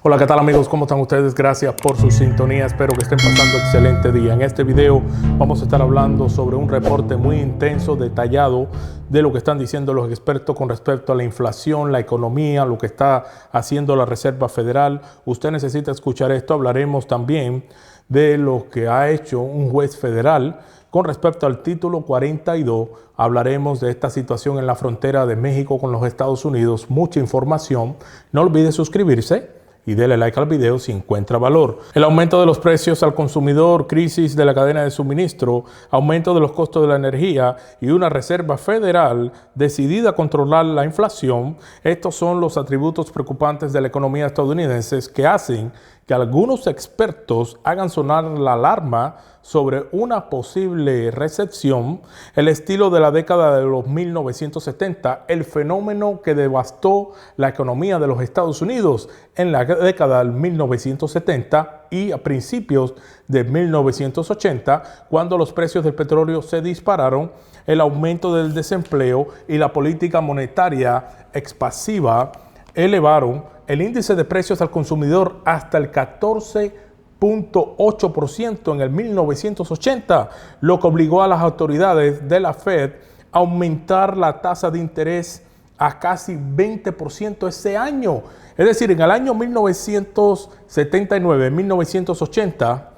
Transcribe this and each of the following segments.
Hola, ¿qué tal amigos? ¿Cómo están ustedes? Gracias por su sintonía. Espero que estén pasando un excelente día. En este video vamos a estar hablando sobre un reporte muy intenso, detallado de lo que están diciendo los expertos con respecto a la inflación, la economía, lo que está haciendo la Reserva Federal. Usted necesita escuchar esto. Hablaremos también de lo que ha hecho un juez federal con respecto al título 42. Hablaremos de esta situación en la frontera de México con los Estados Unidos. Mucha información. No olvide suscribirse y dele like al video si encuentra valor. El aumento de los precios al consumidor, crisis de la cadena de suministro, aumento de los costos de la energía y una reserva federal decidida a controlar la inflación. Estos son los atributos preocupantes de la economía estadounidense que hacen que algunos expertos hagan sonar la alarma sobre una posible recesión, el estilo de la década de los 1970, el fenómeno que devastó la economía de los Estados Unidos en la década del 1970 y a principios de 1980, cuando los precios del petróleo se dispararon, el aumento del desempleo y la política monetaria expansiva elevaron el índice de precios al consumidor hasta el 14.8% en el 1980, lo que obligó a las autoridades de la Fed a aumentar la tasa de interés a casi 20% ese año. Es decir, en el año 1979, 1980,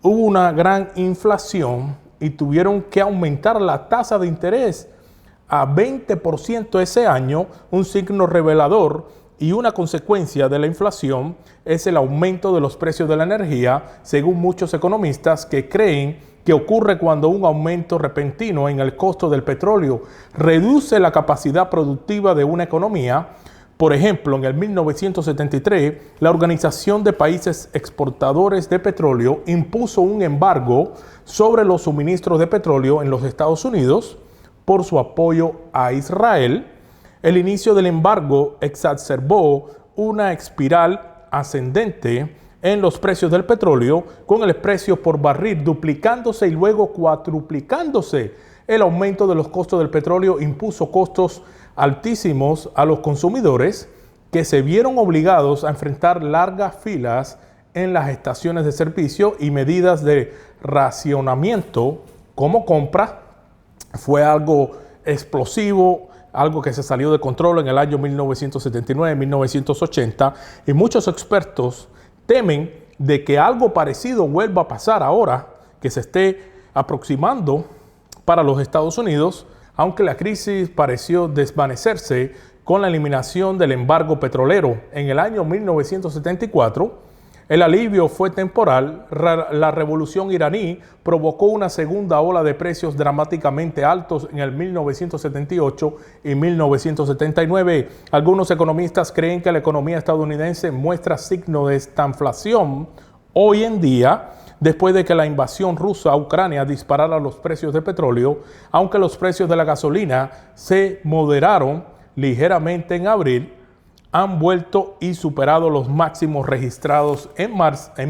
hubo una gran inflación y tuvieron que aumentar la tasa de interés a 20% ese año, un signo revelador. Y una consecuencia de la inflación es el aumento de los precios de la energía, según muchos economistas que creen que ocurre cuando un aumento repentino en el costo del petróleo reduce la capacidad productiva de una economía. Por ejemplo, en el 1973, la Organización de Países Exportadores de Petróleo impuso un embargo sobre los suministros de petróleo en los Estados Unidos por su apoyo a Israel. El inicio del embargo exacerbó una espiral ascendente en los precios del petróleo, con el precio por barril duplicándose y luego cuadruplicándose. El aumento de los costos del petróleo impuso costos altísimos a los consumidores, que se vieron obligados a enfrentar largas filas en las estaciones de servicio y medidas de racionamiento como compra. Fue algo explosivo, algo que se salió de control en el año 1979-1980, y muchos expertos temen de que algo parecido vuelva a pasar ahora que se esté aproximando para los Estados Unidos, aunque la crisis pareció desvanecerse con la eliminación del embargo petrolero en el año 1974. El alivio fue temporal. La revolución iraní provocó una segunda ola de precios dramáticamente altos en el 1978 y 1979. Algunos economistas creen que la economía estadounidense muestra signos de estanflación hoy en día, después de que la invasión rusa a Ucrania disparara los precios de petróleo, aunque los precios de la gasolina se moderaron ligeramente en abril, han vuelto y superado los máximos registrados en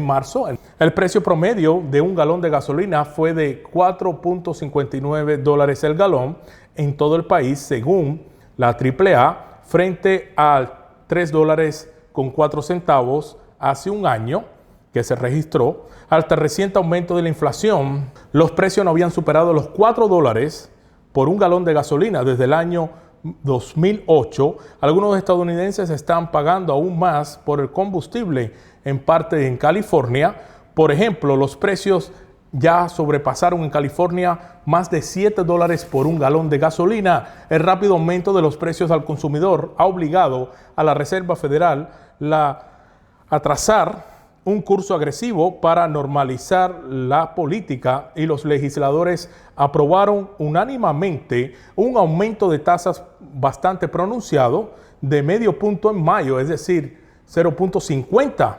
marzo. El precio promedio de un galón de gasolina fue de $4.59 el galón en todo el país, según la AAA, frente a $3.04 hace un año que se registró. Hasta el reciente aumento de la inflación, los precios no habían superado los $4 por un galón de gasolina desde el año 2008. Algunos estadounidenses están pagando aún más por el combustible, en parte en California. Por ejemplo, los precios ya sobrepasaron en California más de $7 por un galón de gasolina. El rápido aumento de los precios al consumidor ha obligado a la Reserva Federal a trazar un curso agresivo para normalizar la política, y los legisladores aprobaron unánimemente un aumento de tasas bastante pronunciado de medio punto en mayo, es decir, 0.50.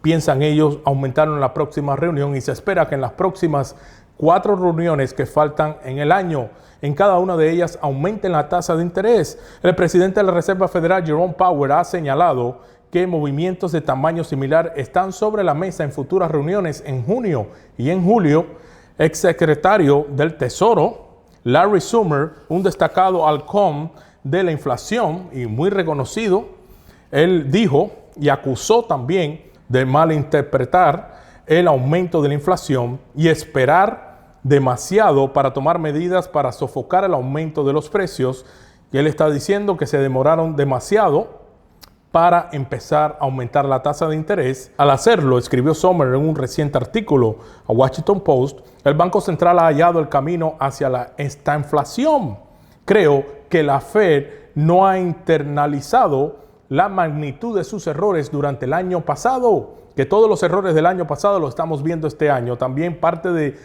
Piensan ellos aumentar en la próxima reunión, y se espera que en las próximas 4 reuniones que faltan en el año, en cada una de ellas aumenten la tasa de interés. El presidente de la Reserva Federal, Jerome Powell, ha señalado que movimientos de tamaño similar están sobre la mesa en futuras reuniones en junio y en julio. Exsecretario del Tesoro, Larry Summer, un destacado halcón de la inflación y muy reconocido, Él dijo y acusó también de malinterpretar el aumento de la inflación y esperar demasiado para tomar medidas para sofocar el aumento de los precios. Y él está diciendo que se demoraron demasiado para empezar a aumentar la tasa de interés. Al hacerlo, escribió Sommer en un reciente artículo a Washington Post, el Banco Central ha hallado el camino hacia la estanflación. Creo que la Fed no ha internalizado la magnitud de sus errores durante el año pasado, que todos los errores del año pasado los estamos viendo este año. También parte de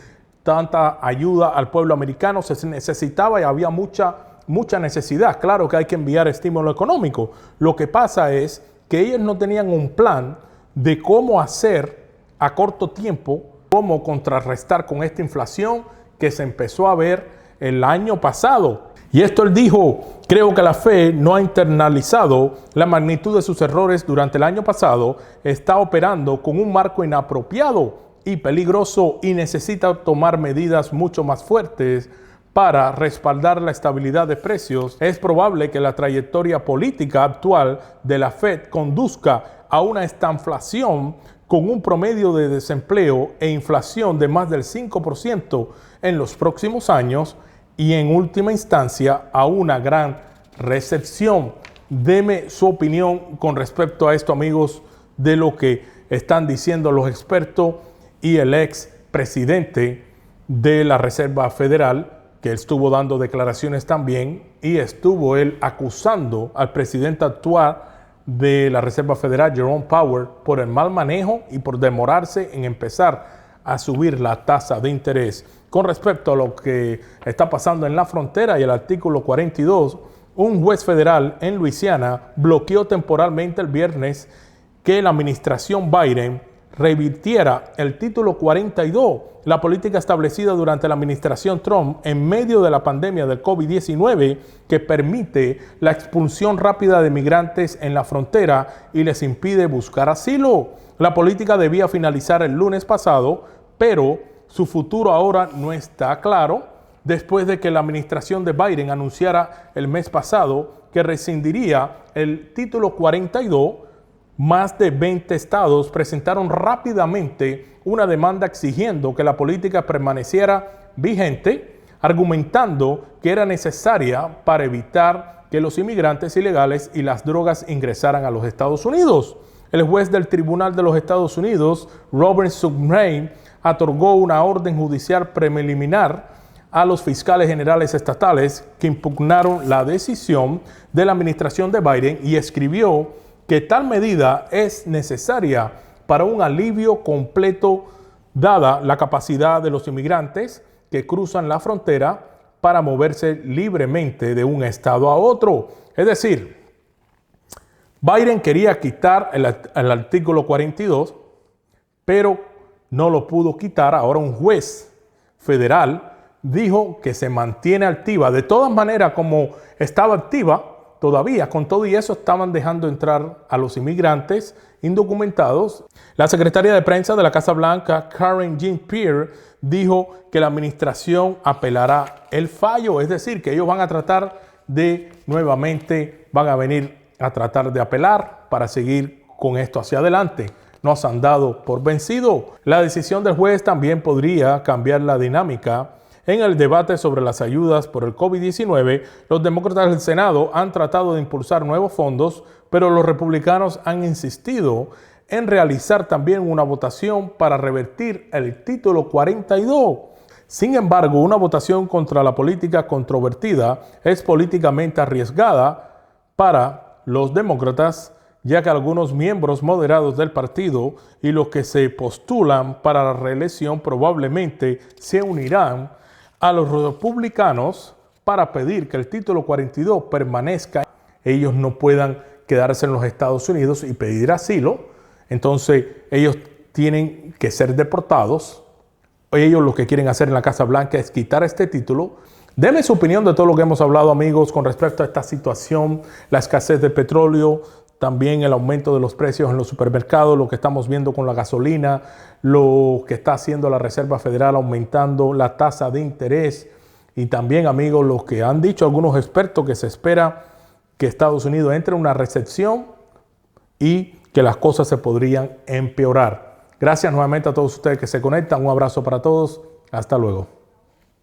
tanta ayuda al pueblo americano se necesitaba y había mucha necesidad. Claro que hay que enviar estímulo económico. Lo que pasa es que ellos no tenían un plan de cómo hacer a corto tiempo, cómo contrarrestar con esta inflación que se empezó a ver el año pasado. Y esto él dijo, creo que la Fed no ha internalizado la magnitud de sus errores durante el año pasado, está operando con un marco inapropiado y peligroso y necesita tomar medidas mucho más fuertes para respaldar la estabilidad de precios. Es probable que la trayectoria política actual de la Fed conduzca a una estanflación con un promedio de desempleo e inflación de más del 5% en los próximos años y en última instancia a una gran recesión. Deme su opinión con respecto a esto, amigos, de lo que están diciendo los expertos y el ex presidente de la Reserva Federal, que estuvo dando declaraciones también y estuvo él acusando al presidente actual de la Reserva Federal, Jerome Powell, por el mal manejo y por demorarse en empezar a subir la tasa de interés. Con respecto a lo que está pasando en la frontera y el artículo 42, un juez federal en Luisiana bloqueó temporalmente el viernes que la administración Biden revirtiera el título 42, la política establecida durante la administración Trump en medio de la pandemia del COVID-19 que permite la expulsión rápida de migrantes en la frontera y les impide buscar asilo. La política debía finalizar el lunes pasado, pero su futuro ahora no está claro después de que la administración de Biden anunciara el mes pasado que rescindiría el título 42. Más de 20 estados presentaron rápidamente una demanda exigiendo que la política permaneciera vigente, argumentando que era necesaria para evitar que los inmigrantes ilegales y las drogas ingresaran a los Estados Unidos. El juez del Tribunal de los Estados Unidos, Robert Subray, otorgó una orden judicial preliminar a los fiscales generales estatales que impugnaron la decisión de la administración de Biden y escribió que tal medida es necesaria para un alivio completo dada la capacidad de los inmigrantes que cruzan la frontera para moverse libremente de un estado a otro. Es decir, Biden quería quitar el artículo 42, pero no lo pudo quitar. Ahora un juez federal dijo que se mantiene activa. De todas maneras, como estaba activa, todavía con todo y eso estaban dejando entrar a los inmigrantes indocumentados. La secretaria de prensa de la Casa Blanca, Karen Jean-Pierre, dijo que la administración apelará el fallo, es decir, que ellos van a tratar de nuevamente, van a venir a tratar de apelar para seguir con esto hacia adelante. No se han dado por vencido. La decisión del juez también podría cambiar la dinámica. En el debate sobre las ayudas por el COVID-19, los demócratas del Senado han tratado de impulsar nuevos fondos, pero los republicanos han insistido en realizar también una votación para revertir el título 42. Sin embargo, una votación contra la política controvertida es políticamente arriesgada para los demócratas, ya que algunos miembros moderados del partido y los que se postulan para la reelección probablemente se unirán a los republicanos para pedir que el título 42 permanezca. Ellos no puedan quedarse en los Estados Unidos y pedir asilo. Entonces ellos tienen que ser deportados. Ellos lo que quieren hacer en la Casa Blanca es quitar este título. Deme su opinión de todo lo que hemos hablado, amigos, con respecto a esta situación, la escasez de petróleo, también el aumento de los precios en los supermercados, lo que estamos viendo con la gasolina, lo que está haciendo la Reserva Federal aumentando la tasa de interés y también, amigos, lo que han dicho algunos expertos que se espera que Estados Unidos entre en una recesión y que las cosas se podrían empeorar. Gracias nuevamente a todos ustedes que se conectan. Un abrazo para todos. Hasta luego.